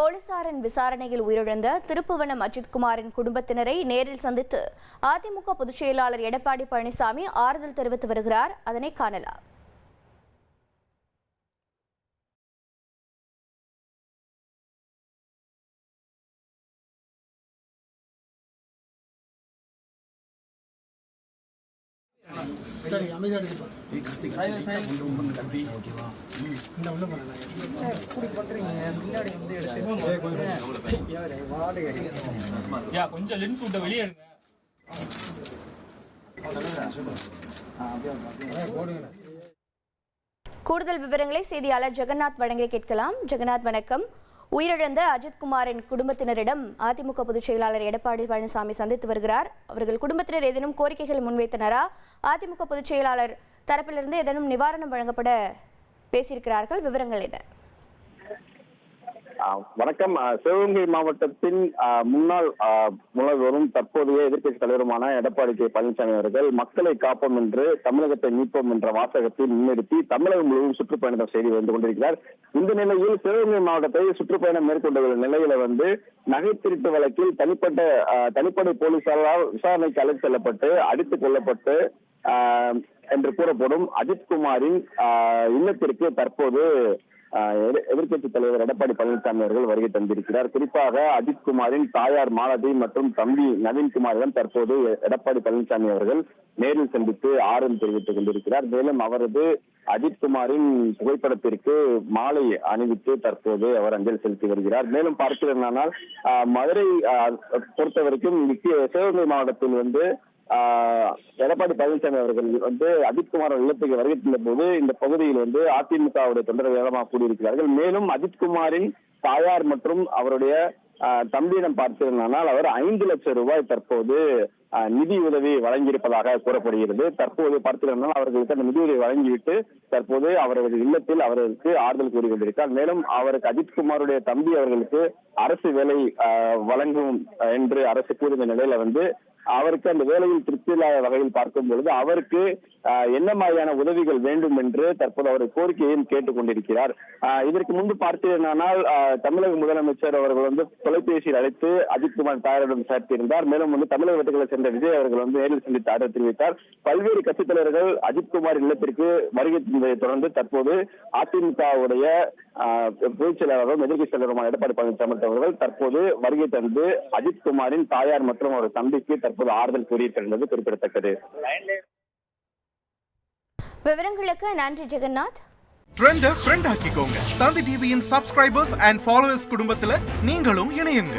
போலீசாரின் விசாரணையில் உயிரிழந்த திருப்புவனம் அஜித்குமாரின் குடும்பத்தினரை நேரில் சந்தித்து அதிமுக பொதுச் செயலாளர் எடப்பாடி பழனிசாமி ஆறுதல் தெரிவித்து வருகிறார். அதனை காணலாம். சரி அமைதியா கொஞ்சம் லென்ஸ் விட்ட வெளியே எடுங்க. கூடுதல் விவரங்களை செய்தியாளர் ஜெகநாத் வழங்க கேட்கலாம். ஜெகநாத் வணக்கம். உயிரிழந்த அஜித்குமாரின் குடும்பத்தினரிடம் அதிமுக பொதுச் செயலாளர் எடப்பாடி பழனிசாமி சந்தித்து வருகிறார். அவர்கள் குடும்பத்தினர் ஏதேனும் கோரிக்கைகள் முன்வைத்தனரா? அதிமுக பொதுச் செயலாளர் தரப்பிலிருந்து ஏதேனும் நிவாரணம் வழங்கப்பட பேசியிருக்கிறார்கள்? விவரங்கள் என்ன? வணக்கம். சிவகங்கை மாவட்டத்தின் முன்னாள் முதல்வரும் தற்போதைய எதிர்க்கட்சி தலைவருமான எடப்பாடி கே பழனிசாமி அவர்கள் மக்களை காப்போம் என்று தமிழகத்தை மீட்போம் என்ற வாசகத்தை முன்னிறுத்தி தமிழகம் முழுவதும் சுற்றுப்பயணம் செய்து வந்து கொண்டிருக்கிறார். இந்த நிலையில் சிவகங்கை மாவட்டத்தை சுற்றுப்பயணம் மேற்கொண்ட நிலையில நகை திருட்டு வழக்கில் தனிப்படை போலீசாரால் விசாரணைக்கு அழைத்து செல்லப்பட்டு அடித்துக் கொல்லப்பட்டு என்று கூறப்படும் அஜித்குமாரின் இல்லத்திற்கு தற்போது எதிர்க்கட்சி தலைவர் எடப்பாடி பழனிசாமி அவர்கள் வருகை தந்திருக்கிறார். குறிப்பாக அஜித்குமாரின் தாயார் மாலதி மற்றும் தம்பி நவீன்குமாரிடம் தற்போது எடப்பாடி பழனிசாமி அவர்கள் நேரில் சந்தித்து ஆறுதல் தெரிவித்துக் கொண்டிருக்கிறார். மேலும் அவரது அஜித்குமாரின் புகைப்படத்திற்கு மாலை அணிவித்து தற்போது அவர் அஞ்சலி செலுத்தி வருகிறார். மேலும் பார்க்கிறேனால் மதுரை பொறுத்த வரைக்கும் சிவகங்கை மாவட்டத்தில் எடப்பாடி பழனிசாமி அவர்கள் அஜித்குமார் இல்லத்துக்கு வருகை தந்த போது இந்த பகுதியில் அதிமுகவுடைய தொண்டர்கள் ஏராளமாக கூடியிருக்கிறார்கள். மேலும் அஜித்குமாரின் தாயார் மற்றும் அவருடைய தம்பியிடம் பார்த்தீர்கள் அவர் 5 லட்சம் ரூபாய் தற்போது நிதி உதவி வழங்கியிருப்பதாக கூறப்படுகிறது. தற்போது பார்த்தீர்கள் அவர்களுக்கு அந்த நிதி உதவி வழங்கிவிட்டு தற்போது அவரது இல்லத்தில் அவர்களுக்கு ஆறுதல் கூறி கொண்டிருக்கிறார். மேலும் அவருக்கு அஜித்குமாருடைய தம்பி அவர்களுக்கு அரசு வேலை வழங்கும் என்று அரசு கூறிய நிலையில அவருக்கு அந்த வேலையில் திருப்தி இல்லாத வகையில் பார்க்கும் பொழுது அவருக்கு என்ன மாதிரியான உதவிகள் வேண்டும் என்று தற்போது அவர் கோரிக்கையையும் கேட்டுக் கொண்டிருக்கிறார். இதற்கு முன்பு பார்த்தீர்கள் தமிழக முதலமைச்சர் அவர்கள் தொலைபேசியில் அழைத்து அஜித்குமார் தாயாரிடம் சேர்த்திருந்தார். மேலும் தமிழக வெட்டுகளை சேர்ந்த விஜய் அவர்கள் நேரில் சந்தித்து ஆறுதல் தெரிவித்தார். பல்வேறு கட்சித் தலைவர்கள் அஜித்குமார் இல்லத்திற்கு வருகை தந்ததை தொடர்ந்து தற்போது அதிமுகவுடைய பொதுச் செயலாளரும் எதிர்க்கட்சி தலைவருமான எடப்பாடி பழனிசாமி அவர்கள் தற்போது வருகை தந்து அஜித்குமாரின் தாயார் மற்றும் அவர் தம்பிக்கு தற்போது ஆறுதல் கூறியிருக்கிறது குறிப்பிடத்தக்கது. விவரங்களுக்கு நன்றி ஜெகநாத். ட்ரெண்ட ஃப்ரெண்ட் ஆக்கிக்கோங்க. தந்தி டிவியின் சப்ஸ்கிரைபர்ஸ் அண்ட் ஃபாலோவர்ஸ் குடும்பத்துல நீங்களும் இணையுங்க.